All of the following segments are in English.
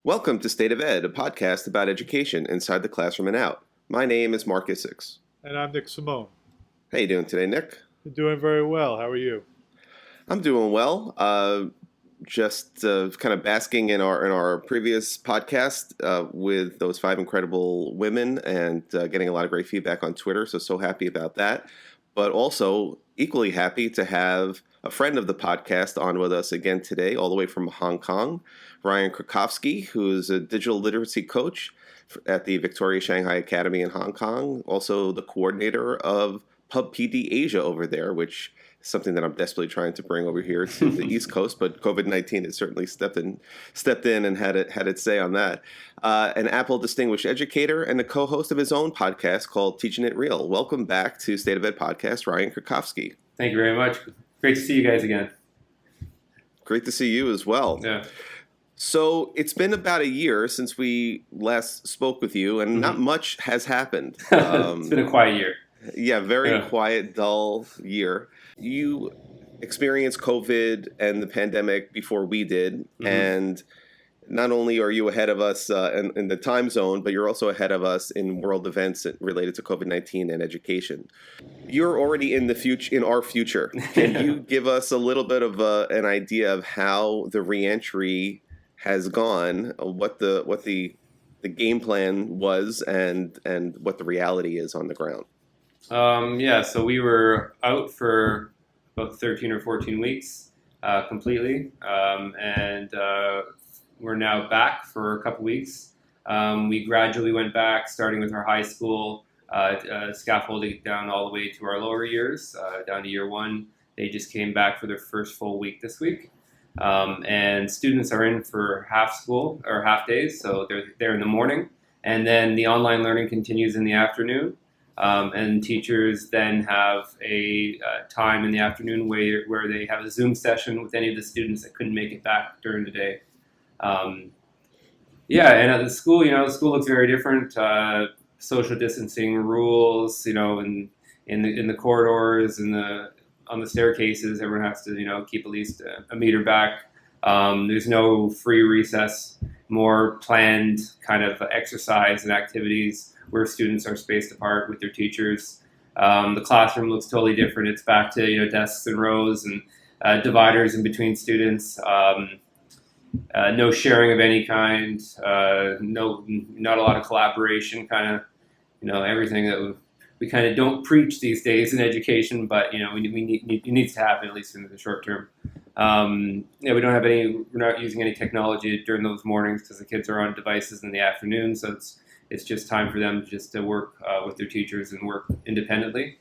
Welcome to State of Ed, a podcast about education inside the classroom and out. My name is Marc. And I'm Nick Simone. How you doing today, Nick? Doing very well. How are you? I'm doing well. Just kind of basking in our previous podcast with those 5 incredible women and getting a lot of great feedback on Twitter. So happy about that. But also equally happy to have a friend of the podcast on with us again today, all the way from Hong Kong, Ryan Krakofsky, who is a digital literacy coach at the Victoria Shanghai Academy in Hong Kong, also the coordinator of Pub PD Asia over there, which is something that I'm desperately trying to bring over here to the East Coast, but COVID-19 has certainly stepped in and had its say on that. An Apple Distinguished Educator and the co-host of his own podcast called Teaching It Real. Welcome back to State of Ed Podcast, Ryan Krakofsky. Thank you very much. Great to see you guys again. Great to see you as well. Yeah. So it's been about a year since we last spoke with you, and not much has happened. It's been a quiet year. Yeah, very quiet, dull year. You experienced COVID and the pandemic before we did, and not only are you ahead of us in the time zone, but you're also ahead of us in world events related to COVID-19 and education. You're already in our future. Can you give us a little bit of an idea of how the reentry has gone, what the game plan was, and what the reality is on the ground? So we were out for about 13 or 14 weeks completely, and we're now back for a couple weeks. We gradually went back, starting with our high school, scaffolding down all the way to our lower years, down to year 1. They just came back for their first full week this week. And students are in for half days, so they're there in the morning, and then the online learning continues in the afternoon. And teachers then have a time in the afternoon where they have a Zoom session with any of the students that couldn't make it back during the day. And at the school, the school looks very different. Social distancing rules, in the corridors and on the staircases, everyone has to, keep at least a meter back. There's no free recess, more planned kind of exercise and activities where students are spaced apart with their teachers. The classroom looks totally different. It's back to, desks and rows and dividers in between students. No sharing of any kind. Not a lot of collaboration. Kind of, everything that we kind of don't preach these days in education, but it needs to happen at least in the short term. We're not using any technology during those mornings because the kids are on devices in the afternoon, so it's just time for them just to work with their teachers and work independently.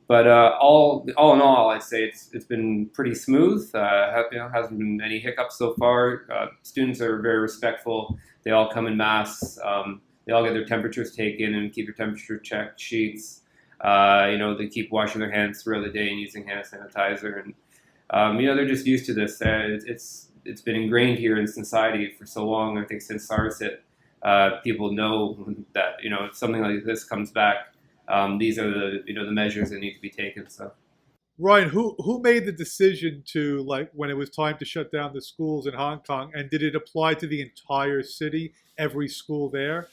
But all in all, I'd say it's been pretty smooth. Hasn't been any hiccups so far. Students are very respectful. They all come in masks. They all get their temperatures taken and keep their temperature check sheets. They keep washing their hands throughout the day and using hand sanitizer. And, they're just used to this. It's been ingrained here in society for so long. I think since SARS hit, people know that, if something like this comes back, these are the measures that need to be taken. So, Ryan, who made the decision to, when it was time to shut down the schools in Hong Kong, and did it apply to the entire city, every school there?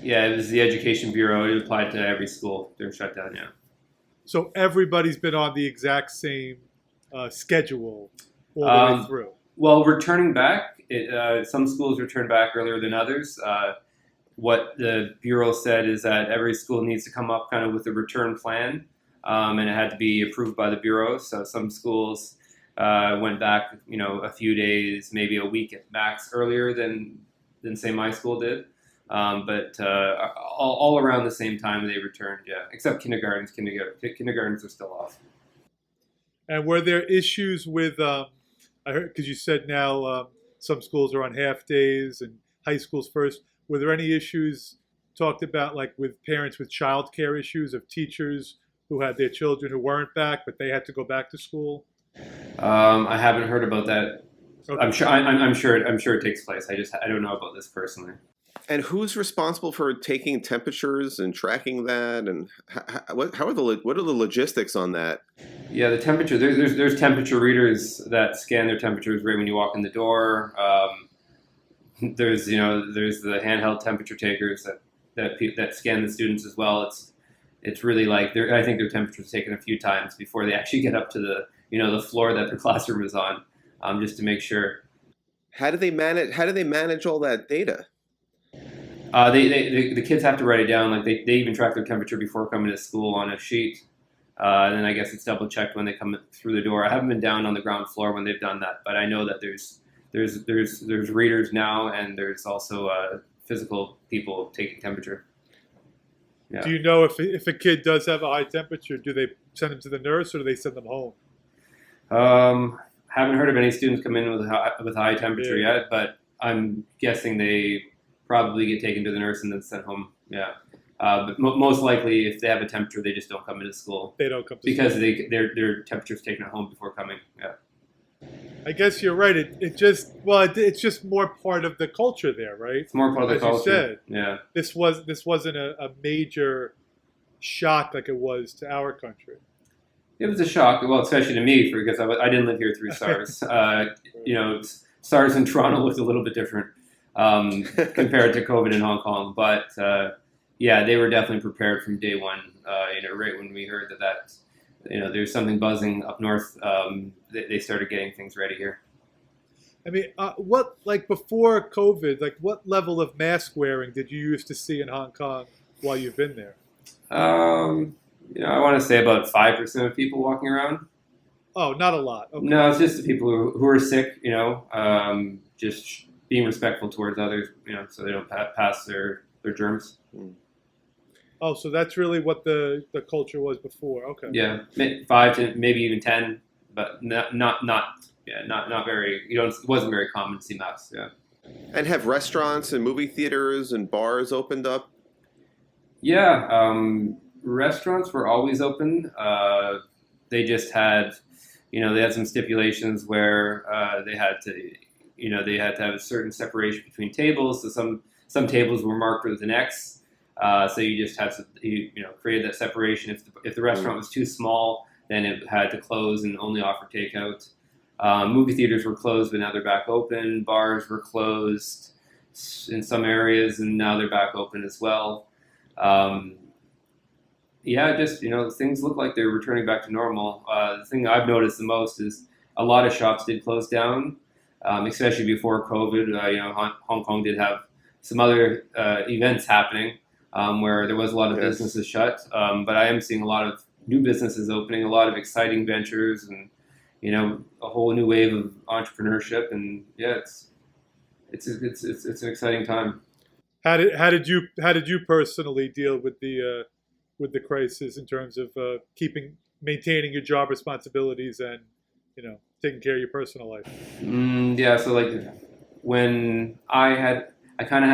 Yeah, it was the Education Bureau. It applied to every school. They're shut down, yeah. So everybody's been on the exact same schedule all the way through? Well, returning back, some schools returned back earlier than others. What the Bureau said is that every school needs to come up kind of with a return plan, and it had to be approved by the Bureau. So some schools went back, a few days, maybe a week at max earlier than say my school did. But all around the same time they returned, yeah, except kindergartens. Kindergartens are still off. And were there issues with, I heard, because you said now some schools are on half days and high schools first. Were there any issues talked about, with parents with childcare issues of teachers who had their children who weren't back, but they had to go back to school? I haven't heard about that. Okay. I'm sure it takes place. I don't know about this personally. And who's responsible for taking temperatures and tracking that? And what are the logistics on that? Yeah, the temperature. There's temperature readers that scan their temperatures right when you walk in the door. there's the handheld temperature takers that scan the students as well. It's really like I think their temperature is taken a few times before they actually get up to the floor that the classroom is on, just to make sure. How do they manage all that data? The kids have to write it down. Like they even track their temperature before coming to school on a sheet. And then I guess it's double checked when they come through the door. I haven't been down on the ground floor when they've done that, but I know that there's readers now, and there's also physical people taking temperature. Yeah. Do you know if a kid does have a high temperature, do they send them to the nurse or do they send them home? Haven't heard of any students come in with high temperature yet, but I'm guessing they probably get taken to the nurse and then sent home. Yeah. But most likely, if they have a temperature, they just don't come into school. They don't come to because school. their temperature's taken at home before coming. Yeah. I guess you're right. It's just more part of the culture there, right? It's more part of the culture. As you said, yeah. This wasn't a major shock like it was to our country. It was a shock, well, especially to me, because I didn't live here through SARS. SARS in Toronto was a little bit different compared to COVID in Hong Kong, but yeah, they were definitely prepared from day one. Right when we heard that there's something buzzing up north, they started getting things ready here. I mean, before COVID, what level of mask wearing did you used to see in Hong Kong while you've been there? I want to say about 5% of people walking around. Oh, not a lot. Okay. No, it's just the people who are sick, just being respectful towards others, so they don't pass their germs. Oh, so that's really what the culture was before. Okay. Yeah, 5 to maybe even 10, but not very. It wasn't very common to see masks. Yeah. And have restaurants and movie theaters and bars opened up? Yeah, restaurants were always open. They just had, they had some stipulations where they had to have a certain separation between tables. So some tables were marked with an X. So you just had to, create that separation. If the restaurant was too small, then it had to close and only offer takeout. Movie theaters were closed, but now they're back open. Bars were closed in some areas, and now they're back open as well. Things look like they're returning back to normal. The thing I've noticed the most is a lot of shops did close down, especially before COVID. Hong Kong did have some other events happening where there was a lot of businesses shut. But I am seeing a lot of new businesses opening, a lot of exciting ventures, and a whole new wave of entrepreneurship. And yeah, it's an exciting time. How did you personally deal with the crisis in terms of maintaining your job responsibilities and taking care of your personal life? So when I kind of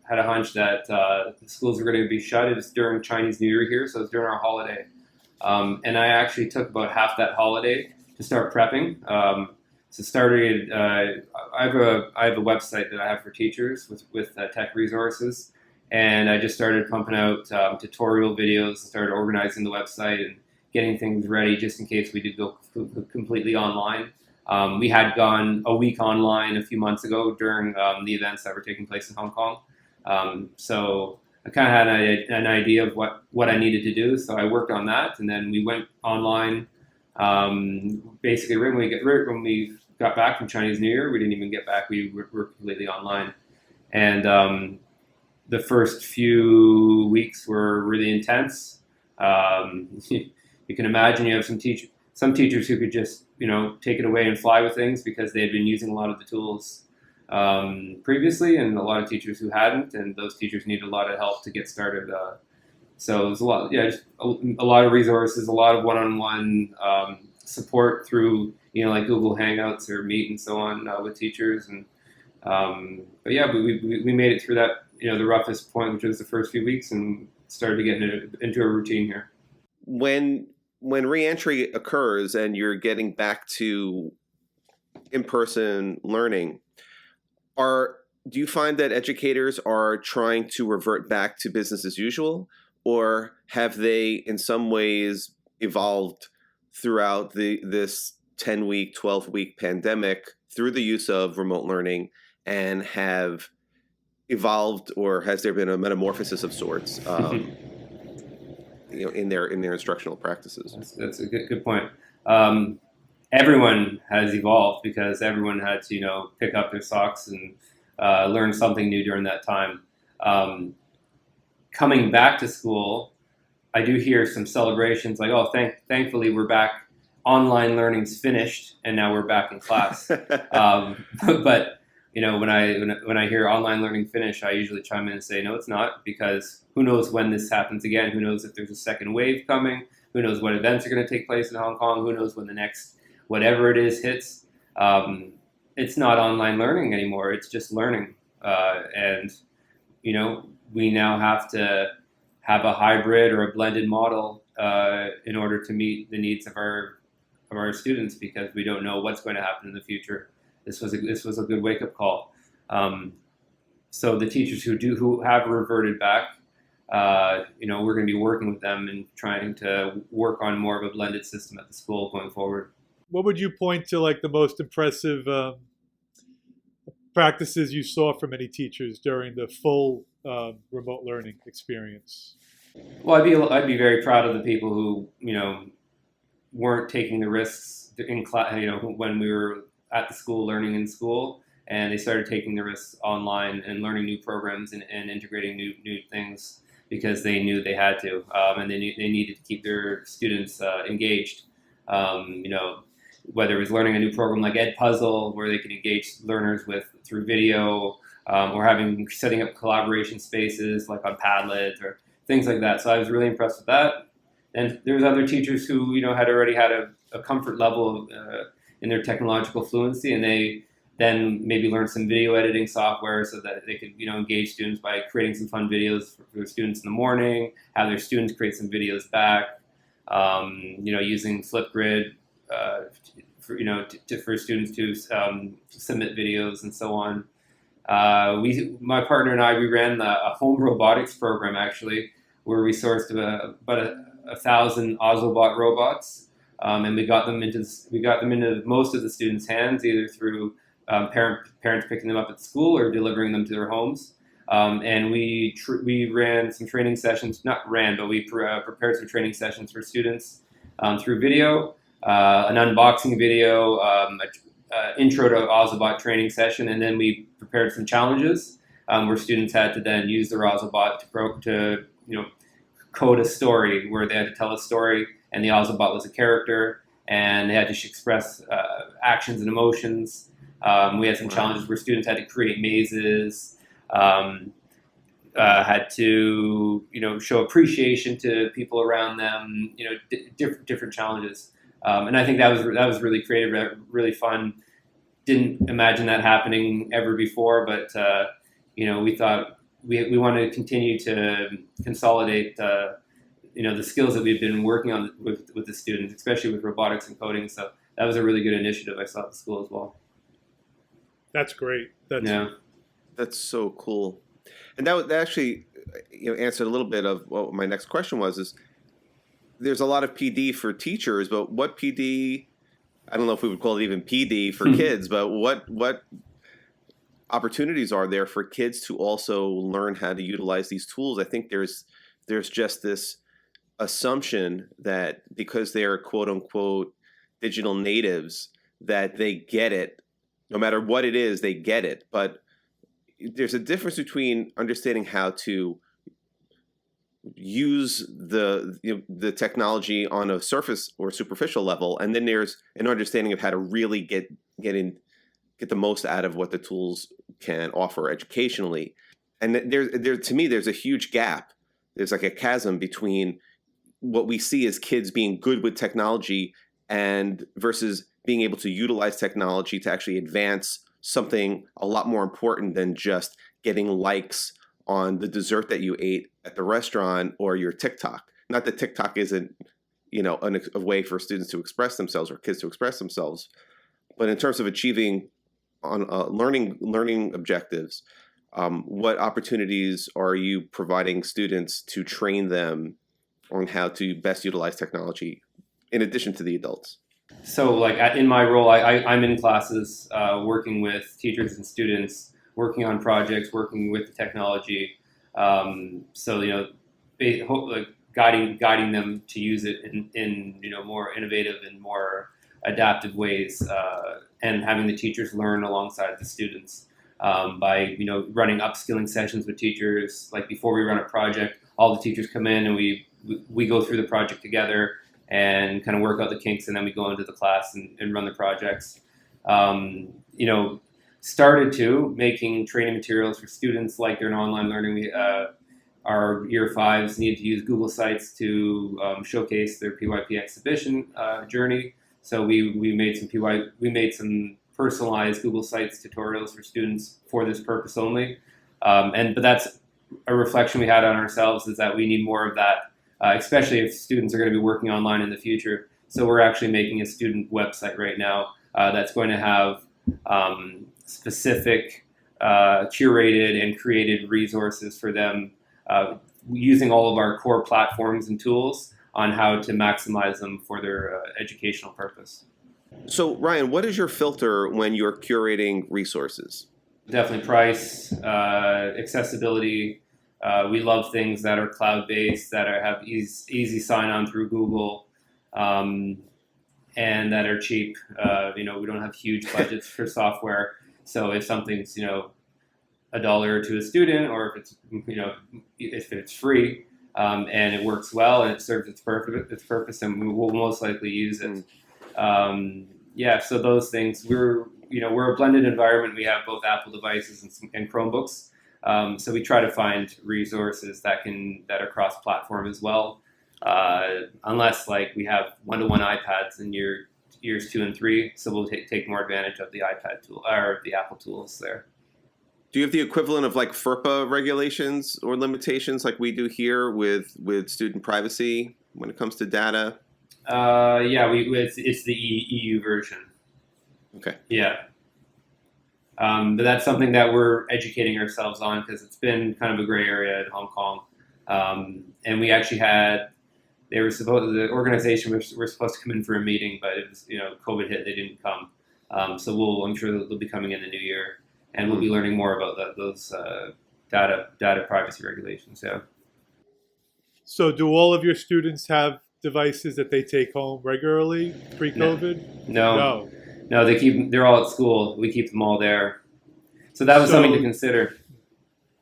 had a hunch that the schools were going to be shut. It was during Chinese New Year here, so it was during our holiday, and I actually took about half that holiday to start prepping. So started. I have a website that I have for teachers with tech resources, and I just started pumping out tutorial videos. Started organizing the website and getting things ready just in case we did go completely online. We had gone a week online a few months ago during the events that were taking place in Hong Kong. So I kind of had an idea of what I needed to do. So I worked on that, and then we went online. Basically, when we got back from Chinese New Year, we didn't even get back. We were completely online. And the first few weeks were really intense. You can imagine you have some teachers who could just take it away and fly with things because they had been using a lot of the tools previously, and a lot of teachers who hadn't, and those teachers needed a lot of help to get started. So it was just a lot of resources, a lot of one-on-one support through like Google Hangouts or Meet and so on with teachers. And but yeah, we made it through that the roughest point, which was the first few weeks, and started to get into a routine here. When reentry occurs and you're getting back to in-person learning, do you find that educators are trying to revert back to business as usual, or have they in some ways evolved throughout this 10-week, 12-week pandemic through the use of remote learning and have evolved, or has there been a metamorphosis of sorts, in their instructional practices? That's a good point. Everyone has evolved because everyone had to pick up their socks and learn something new during that time. Coming back to school, I do hear some celebrations like, oh, thankfully we're back. Online learning's finished, and now we're back in class. But when I hear online learning finish, I usually chime in and say, no, it's not, because who knows when this happens again? Who knows if there's a second wave coming? Who knows what events are going to take place in Hong Kong? Who knows when the next whatever it is hits? It's not online learning anymore. It's just learning, and we now have to have a hybrid or a blended model in order to meet the needs of our students, because we don't know what's going to happen in the future. This was a good wake-up call. So the teachers who have reverted back, we're going to be working with them and trying to work on more of a blended system at the school going forward. What would you point to like the most impressive practices you saw from any teachers during the full remote learning experience? Well, I'd be very proud of the people who weren't taking the risks in class. When we were at the school, learning in school, and they started taking the risks online and learning new programs and integrating new things because they knew they had to, and they needed to keep their students engaged. Whether it was learning a new program like Edpuzzle, where they can engage learners through video, or setting up collaboration spaces like on Padlet or things like that. So I was really impressed with that. And there's other teachers who had already had a comfort level in their technological fluency, and they then maybe learn some video editing software so that they could engage students by creating some fun videos for their students in the morning, have their students create some videos back, using Flipgrid for students to submit videos and so on. My partner and I, we ran a home robotics program actually, where we sourced about 1,000 Ozobot robots, and we got them into most of the students' hands, either through parents picking them up at school or delivering them to their homes. And we ran some training sessions, but we prepared some training sessions for students through video, an unboxing video, intro to Ozobot training session, and then we prepared some challenges where students had to then use their Ozobot to code a story, where they had to tell a story, and the Ozobot was a character, and they had to express actions and emotions. We had some challenges where students had to create mazes, had to show appreciation to people around them, different challenges. And I think that was really creative, really fun. Didn't imagine that happening ever before, but we thought we wanted to continue to consolidate the skills that we've been working on with the students, especially with robotics and coding. So that was a really good initiative I saw at the school as well. That's great. That's so cool. And that actually answered a little bit of what my next question was. Is there's a lot of PD for teachers, but what PD? I don't know if we would call it even PD for kids, but what opportunities are there for kids to also learn how to utilize these tools? I think there's just this assumption that because they're quote unquote digital natives, that they get it, no matter what it is, they get it. But there's a difference between understanding how to use the technology on a surface or superficial level, and then there's an understanding of how to really get the most out of what the tools can offer educationally. And there to me, there's a huge gap. There's like a chasm between what we see as kids being good with technology and versus being able to utilize technology to actually advance something a lot more important than just getting likes on the dessert that you ate at the restaurant or your TikTok. Not that TikTok isn't, a way for students to express themselves or kids to express themselves, but in terms of achieving on learning objectives, what opportunities are you providing students to train them on how to best utilize technology in addition to the adults? So, like in my role, I'm in classes working with teachers and students working on projects, working with the technology. So like guiding them to use it in more innovative and more adaptive ways, and having the teachers learn alongside the students, by running upskilling sessions with teachers. Like before we run a project, all the teachers come in and we go through the project together and kind of work out the kinks, and then we go into the class and run the projects. Started to making training materials for students like they're in online learning. Our year fives need to use Google Sites to showcase their PYP exhibition journey. So we made some personalized Google Sites tutorials for students for this purpose only. But that's a reflection we had on ourselves, is that we need more of that, especially if students are going to be working online in the future. So we're actually making a student website right now that's going to have specific curated and created resources for them, using all of our core platforms and tools on how to maximize them for their educational purpose. So, Ryan, what is your filter when you're curating resources? Definitely price, accessibility. We love things that are cloud-based, that have easy sign-on through Google, and that are cheap. We don't have huge budgets for software, so if something's $1 to a student, or if it's free, and it works well and it serves its purpose, and we will most likely use it. So those things, we're a blended environment. We have both Apple devices and Chromebooks, so we try to find resources that are cross-platform as well. Unless like we have one-to-one iPads in years 2 and 3, so we'll take more advantage of the iPad tool or the Apple tools there. Do you have the equivalent of like FERPA regulations or limitations like we do here with student privacy when it comes to data? It's the EU version. Okay. Yeah. But that's something that we're educating ourselves on, because it's been kind of a gray area in Hong Kong. And we actually the organization were supposed to come in for a meeting, but it was, COVID hit, they didn't come. So I'm sure they'll be coming in the new year, and we'll be learning more about those data privacy regulations. Yeah. So do all of your students have devices that they take home regularly pre-COVID? No, they're all at school. We keep them all there. So that was something to consider.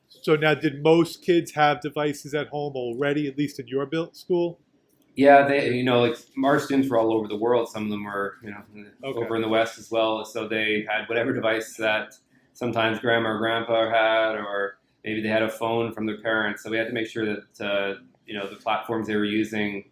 So now, did most kids have devices at home already, at least in your school? Yeah, our students were all over the world. Some of them were, over in the West as well. So they had whatever device that sometimes grandma or grandpa had, or maybe they had a phone from their parents. So we had to make sure that, the platforms they were using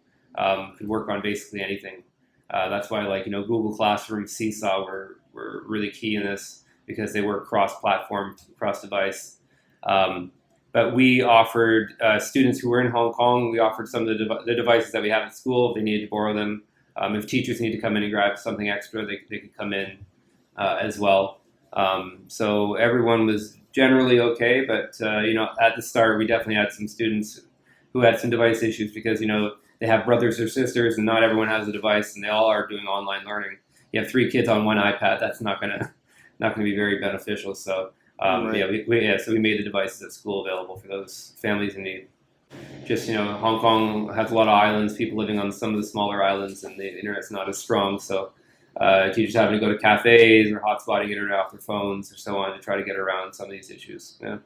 could work on basically anything. That's why, Google Classroom, Seesaw were really key in this, because they were cross-platform, cross-device. But we offered students who were in Hong Kong, we offered some of the devices that we have at school if they needed to borrow them. If teachers need to come in and grab something extra, they could come in as well. So everyone was generally okay, but at the start we definitely had some students who had some device issues, because they have brothers or sisters, and not everyone has a device, and they all are doing online learning. You have 3 kids on one iPad, that's not gonna be very beneficial. So right. So we made the devices at school available for those families in need. Just Hong Kong has a lot of islands, people living on some of the smaller islands, and the internet's not as strong. So teachers having to go to cafes or hotspotting internet off their phones or so on to try to get around some of these issues. Yeah.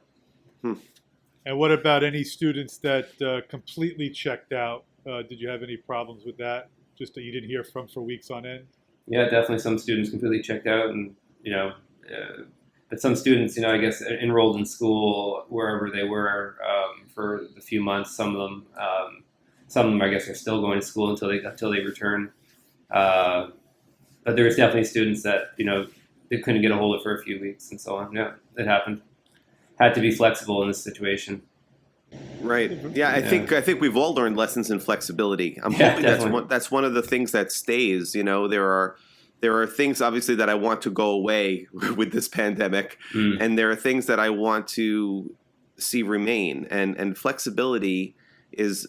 And what about any students that completely checked out? Did you have any problems with that? Just that you didn't hear from for weeks on end? Yeah, definitely some students completely checked out, and but some students, I guess, enrolled in school wherever they were for the few months. Some of them, I guess, are still going to school until they return. But there was definitely students that they couldn't get a hold of for a few weeks and so on. Yeah, it happened. Had to be flexible in this situation. Right. Yeah, I think we've all learned lessons in flexibility. I'm hoping that's one of the things that stays. There are things obviously that I want to go away with this pandemic, and there are things that I want to see remain. And flexibility is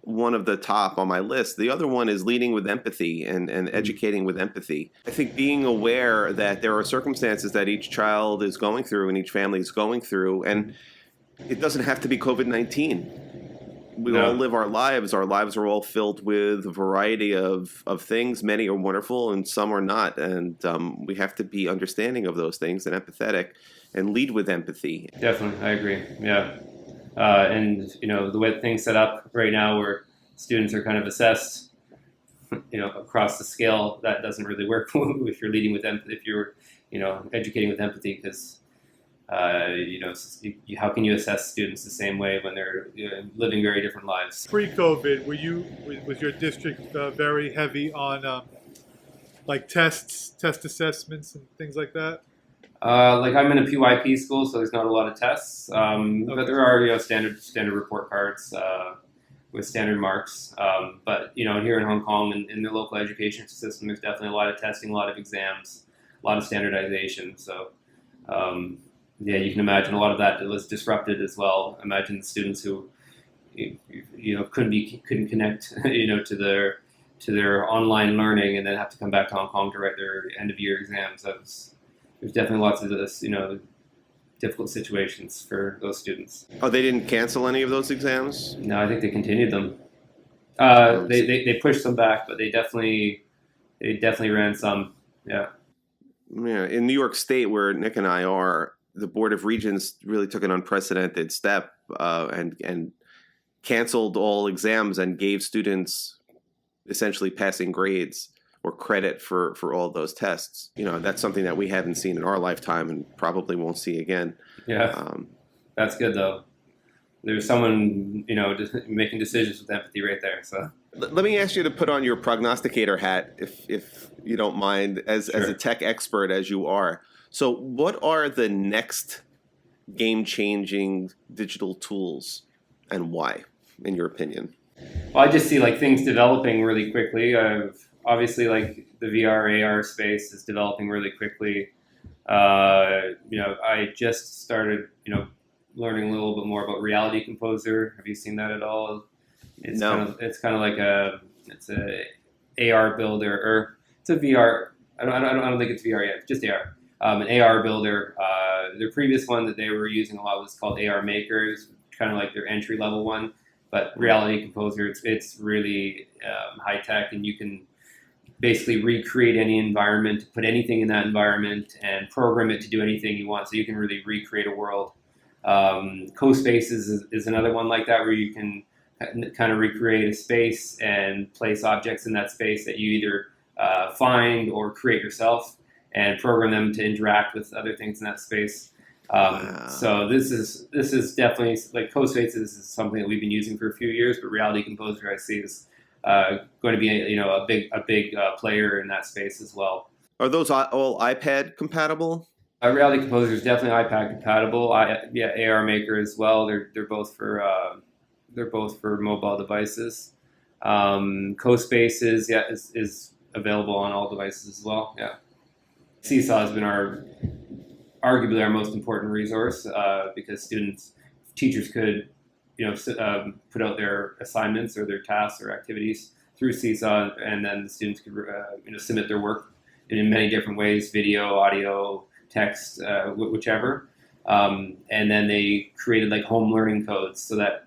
one of the top on my list. The other one is leading with empathy and educating with empathy. I think being aware that there are circumstances that each child is going through and each family is going through, and it doesn't have to be COVID-19. We all live our lives. Our lives are all filled with a variety of things. Many are wonderful and some are not. And we have to be understanding of those things and empathetic and lead with empathy. Definitely, I agree. Yeah. And, the way things set up right now where students are kind of assessed, across the scale, that doesn't really work if you're leading with empathy, if you're, educating with empathy, because how can you assess students the same way when they're living very different lives? Pre-COVID, was your district very heavy on like test assessments and things like that? Like I'm in a PYP school, so there's not a lot of tests, but there are standard report cards with standard marks. But here in Hong Kong and in the local education system, there's definitely a lot of testing, a lot of exams, a lot of standardization. So. You can imagine a lot of that was disrupted as well. Imagine the students who, couldn't connect, to their online learning, and then have to come back to Hong Kong to write their end of year exams. There's definitely lots of this, difficult situations for those students. Oh, they didn't cancel any of those exams? No, I think they continued them. They pushed them back, but they definitely ran some. Yeah. Yeah. In New York State, where Nick and I are, the Board of Regents really took an unprecedented step and canceled all exams and gave students essentially passing grades or credit for all those tests. That's something that we haven't seen in our lifetime and probably won't see again. Yeah, that's good though. There's someone, making decisions with empathy right there. So let me ask you to put on your prognosticator hat, if you don't mind, as a tech expert as you are. So what are the next game-changing digital tools and why, in your opinion? Well, I just see things developing really quickly. Obviously, the VR, AR space is developing really quickly. I just started, learning a little bit more about Reality Composer. Have you seen that at all? No. It's kind of like it's a AR builder, or it's a VR. I don't think it's VR yet. It's just AR. An AR builder. Their previous one that they were using a lot was called AR Makers, kind of like their entry level one. But Reality Composer, it's really high tech, and you can basically recreate any environment, put anything in that environment, and program it to do anything you want. So you can really recreate a world. CoSpaces is another one like that, where you can kind of recreate a space and place objects in that space that you either find or create yourself, and program them to interact with other things in that space. So this is definitely, CoSpaces is something that we've been using for a few years, but Reality Composer I see is going to be a big player in that space as well. Are those all iPad compatible? Reality Composer is definitely iPad compatible. AR Maker as well. They're both for mobile devices. CoSpaces is available on all devices as well. Yeah. Seesaw has been arguably our most important resource because teachers could put out their assignments or their tasks or activities through Seesaw, and then the students could submit their work in many different ways: video, audio, text, whichever. And then they created home learning codes so that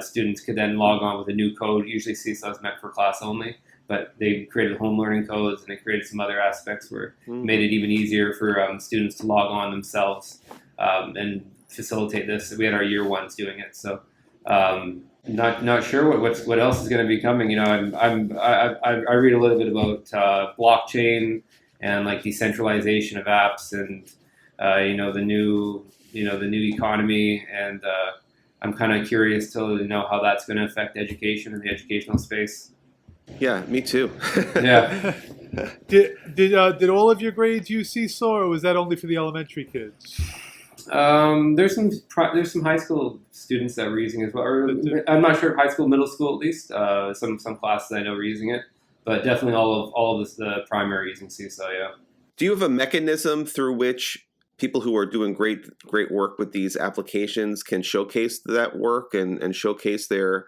students could then log on with a new code. Usually Seesaw is meant for class only, but they created home learning codes, and they created some other aspects where made it even easier for students to log on themselves and facilitate this. We had our year ones doing it, so not sure what else is going to be coming. I read a little bit about blockchain and decentralization of apps, and the new economy, and I'm kind of curious to know how that's going to affect education and the educational space. Yeah, me too. Yeah. Did all of your grades use Seesaw, or was that only for the elementary kids? There's some high school students that were using it as well. Or I'm not sure, high school, middle school at least. Some classes I know were using it, but definitely all of the primary using Seesaw. Yeah. Do you have a mechanism through which people who are doing great work with these applications can showcase that work and showcase their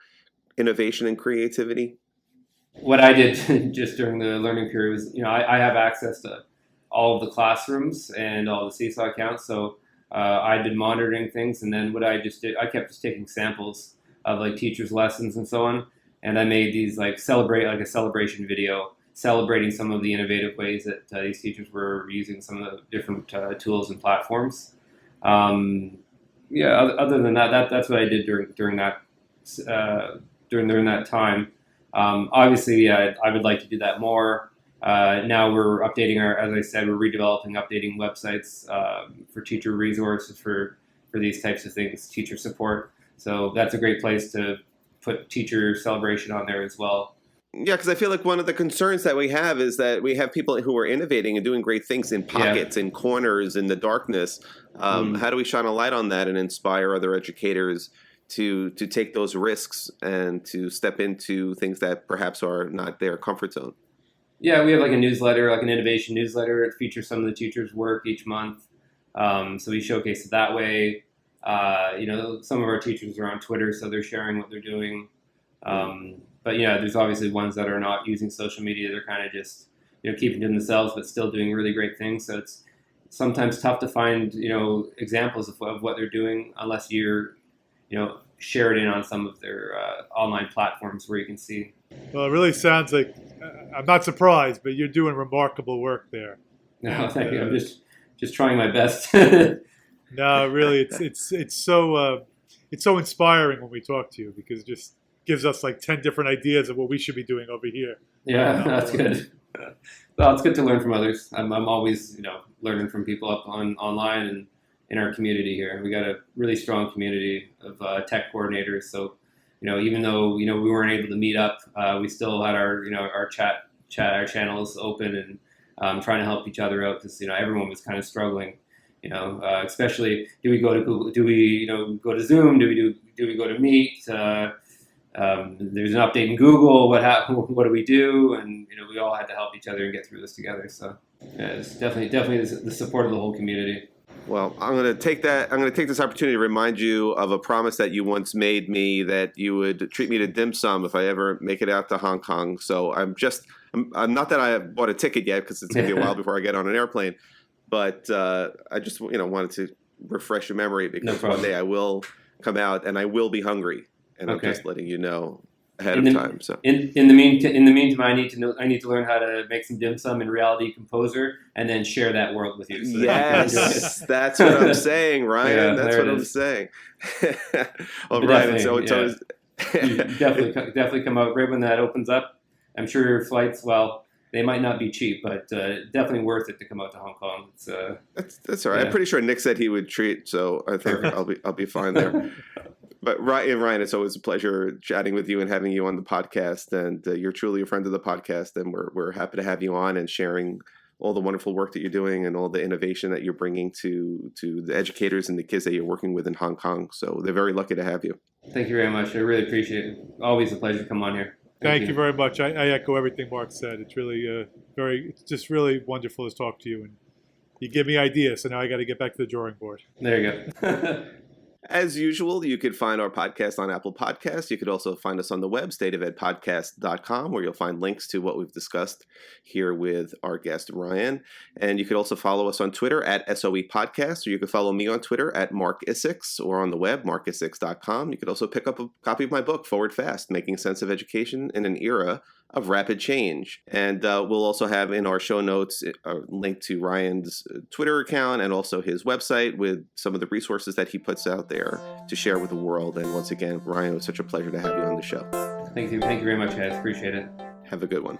innovation and creativity? What I did just during the learning period was, I have access to all of the classrooms and all the Seesaw accounts. So I did monitoring things, and then what I just did, I kept just taking samples of like teachers' lessons and so on, and I made these like a celebration video celebrating some of the innovative ways that these teachers were using some of the different tools and platforms. Other than that, that's what I did during that time. Obviously, yeah, I would like to do that more. Now we're updating as I said, we're updating websites for teacher resources for these types of things, teacher support. So that's a great place to put teacher celebration on there as well. Yeah, because I feel like one of the concerns that we have is that we have people who are innovating and doing great things in pockets, in corners, in the darkness. How do we shine a light on that and inspire other educators to take those risks and to step into things that perhaps are not their comfort zone? Yeah, we have like a newsletter, like an innovation newsletter. It features some of the teachers' work each month. So we showcase it that way. Some of our teachers are on Twitter, so they're sharing what they're doing. But there's obviously ones that are not using social media. They're kind of just, keeping to themselves, but still doing really great things. So it's sometimes tough to find, examples of what they're doing unless you're, share it in on some of their online platforms where you can see. Well, it really sounds like, I'm not surprised, but you're doing remarkable work there. No, thank you. I'm just trying my best. No, really, it's so inspiring when we talk to you, because it just gives us like 10 different ideas of what we should be doing over here. Yeah, that's good. Well, it's good to learn from others. I'm always, learning from people up online and in our community here. We got a really strong community of tech coordinators. So, even though we weren't able to meet up, we still had our our our channels open and trying to help each other out, because everyone was kind of struggling. Especially, do we go to Google? Do we go to Zoom? Do we go to Meet? There's an update in Google. What do we do? And we all had to help each other and get through this together. So yeah, it's definitely the support of the whole community. Well, I'm going to take this opportunity to remind you of a promise that you once made me, that you would treat me to dim sum if I ever make it out to Hong Kong. So I'm not that I have bought a ticket yet, because it's going to be a while before I get on an airplane. But I just wanted to refresh your memory, because one day I will come out and I will be hungry, and I'm just letting you know ahead of time. So in the meantime, I need to learn how to make some dim sum in Reality Composer and then share that world with you. So yes, that's what I'm saying, Ryan. Yeah, that's what I'm saying. Well, Ryan, so you definitely come out right when that opens up. I'm sure your flights, they might not be cheap, but definitely worth it to come out to Hong Kong. That's all right. I'm pretty sure Nick said he would treat, so I think I'll be fine there. But Ryan, it's always a pleasure chatting with you and having you on the podcast. And you're truly a friend of the podcast, and we're happy to have you on and sharing all the wonderful work that you're doing and all the innovation that you're bringing to the educators and the kids that you're working with in Hong Kong. So they're very lucky to have you. Thank you very much. I really appreciate it. Always a pleasure to come on here. Thank you very much. I echo everything Marc said. It's really it's just really wonderful to talk to you, and you give me ideas. So now I got to get back to the drawing board. There you go. As usual, you could find our podcast on Apple Podcasts. You could also find us on the web, stateofedpodcast.com, where you'll find links to what we've discussed here with our guest, Ryan. And you could also follow us on Twitter at SOE Podcast, or you could follow me on Twitter at Marc Isix, or on the web, marcisix.com. You could also pick up a copy of my book, Forward Fast, Making Sense of Education in an Era of Rapid Change. And we'll also have in our show notes a link to Ryan's Twitter account and also his website with some of the resources that he puts out there to share with the world. And once again, Ryan, it was such a pleasure to have you on the show. Thank you very much, guys. Appreciate it. Have a good one.